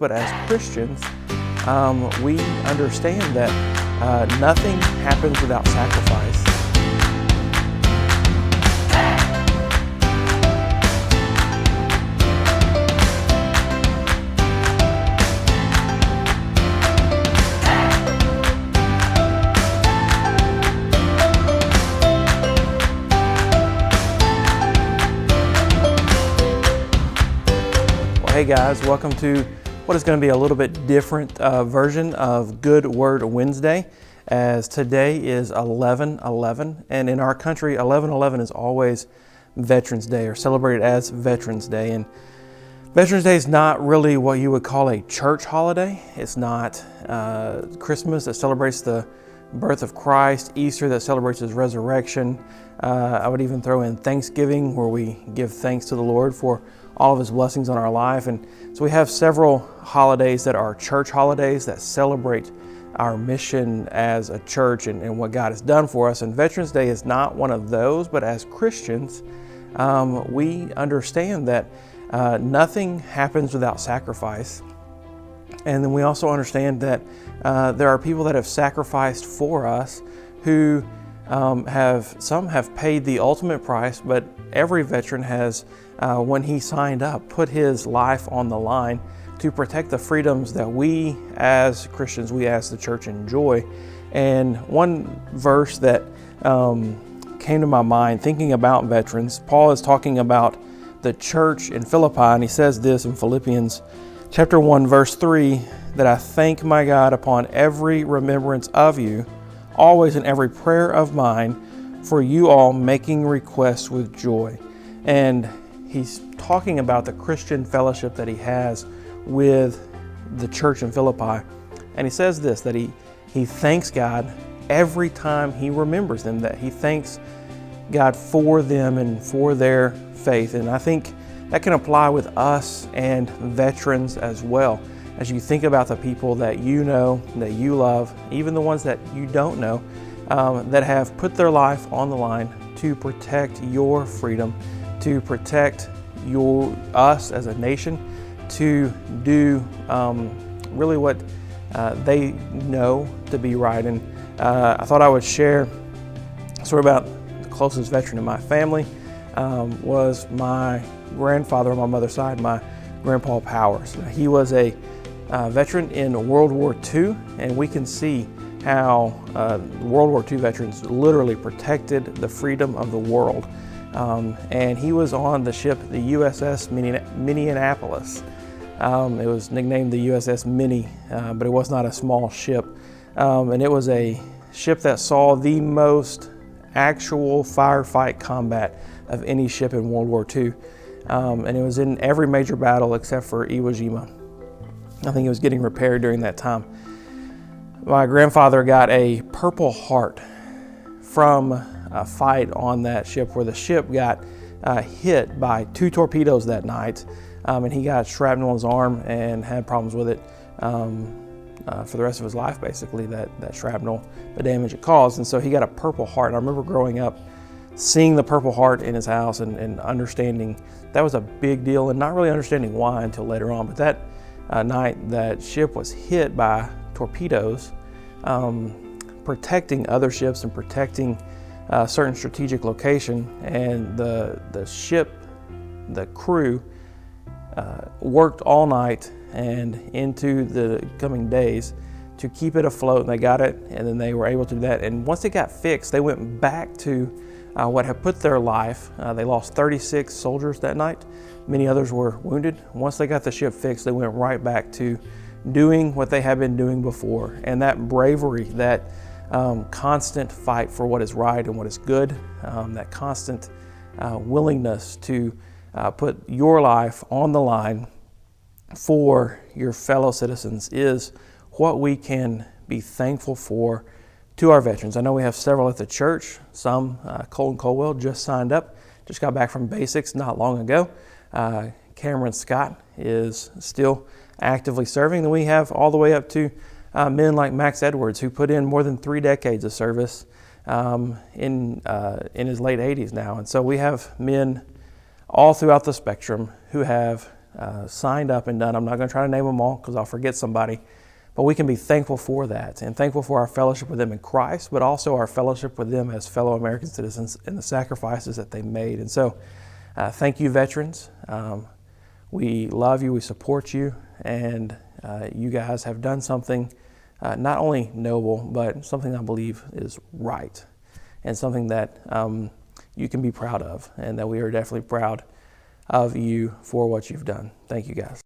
But as Christians, we understand that nothing happens without sacrifice. Well, hey guys, welcome to what is going to be a little bit different version of Good Word Wednesday, as today is 11/11, and in our country 11/11 is always Veterans Day, or celebrated as Veterans Day. And Veterans Day is not really what you would call a church holiday. It's not Christmas that celebrates the birth of Christ, Easter that celebrates His resurrection. I would even throw in Thanksgiving, where we give thanks to the Lord for all of His blessings on our life. And so we have several holidays that are church holidays that celebrate our mission as a church and what God has done for us. And Veterans Day is not one of those, but as Christians, we understand that nothing happens without sacrifice. And then we also understand that there are people that have sacrificed for us who some have paid the ultimate price, but every veteran has, when he signed up, put his life on the line to protect the freedoms that we as Christians, we as the church enjoy. And one verse that came to my mind thinking about veterans, Paul is talking about the church in Philippi, and he says this in Philippians chapter 1, verse 3, that I thank my God upon every remembrance of you, always in every prayer of mine, for you all making requests with joy. And he's talking about the Christian fellowship that he has with the church in Philippi. And he says this, that he thanks God every time he remembers them, that he thanks God for them and for their faith. And I think that can apply with us and veterans as well. As you think about the people that you know, that you love, even the ones that you don't know, that have put their life on the line to protect your freedom, to protect us as a nation, to do really what they know to be right. And I thought I would share sort of about the closest veteran in my family was my grandfather on my mother's side, my Grandpa Powers. He was a veteran in World War II, and we can see how World War II veterans literally protected the freedom of the world. And he was on the ship, the USS Minneapolis. It was nicknamed the USS Minnie, but it was not a small ship. And it was a ship that saw the most actual firefight combat of any ship in World War II. And it was in every major battle except for Iwo Jima. I think it was getting repaired during that time. My grandfather got a Purple Heart from a fight on that ship, where the ship got hit by 2 torpedoes that night, and he got shrapnel in his arm and had problems with it for the rest of his life, basically, that shrapnel, the damage it caused. And so he got a Purple Heart. And I remember growing up, seeing the Purple Heart in his house and understanding that was a big deal, and not really understanding why until later on. But that night, that ship was hit by torpedoes, protecting other ships and protecting a certain strategic location. And the ship, the crew, worked all night and into the coming days to keep it afloat, and they got it, and then they were able to do that. And once it got fixed, they went back to what had put their life. They lost 36 soldiers that night. Many others were wounded. Once they got the ship fixed, they went right back to doing what they had been doing before. And that bravery, that constant fight for what is right and what is good, that constant willingness to put your life on the line for your fellow citizens is what we can be thankful for to our veterans. I know we have several at the church. Some, Colton Colwell just signed up, just got back from basics not long ago. Cameron Scott is still actively serving. And we have all the way up to men like Max Edwards, who put in more than 3 decades of service in his late 80s now. And so we have men all throughout the spectrum who have signed up and done. I'm not going to try to name them all because I'll forget somebody. But we can be thankful for that and thankful for our fellowship with them in Christ, but also our fellowship with them as fellow American citizens and the sacrifices that they made. And so thank you, veterans. We love you, we support you, and you guys have done something not only noble, but something I believe is right and something that you can be proud of, and that we are definitely proud of you for what you've done. Thank you, guys.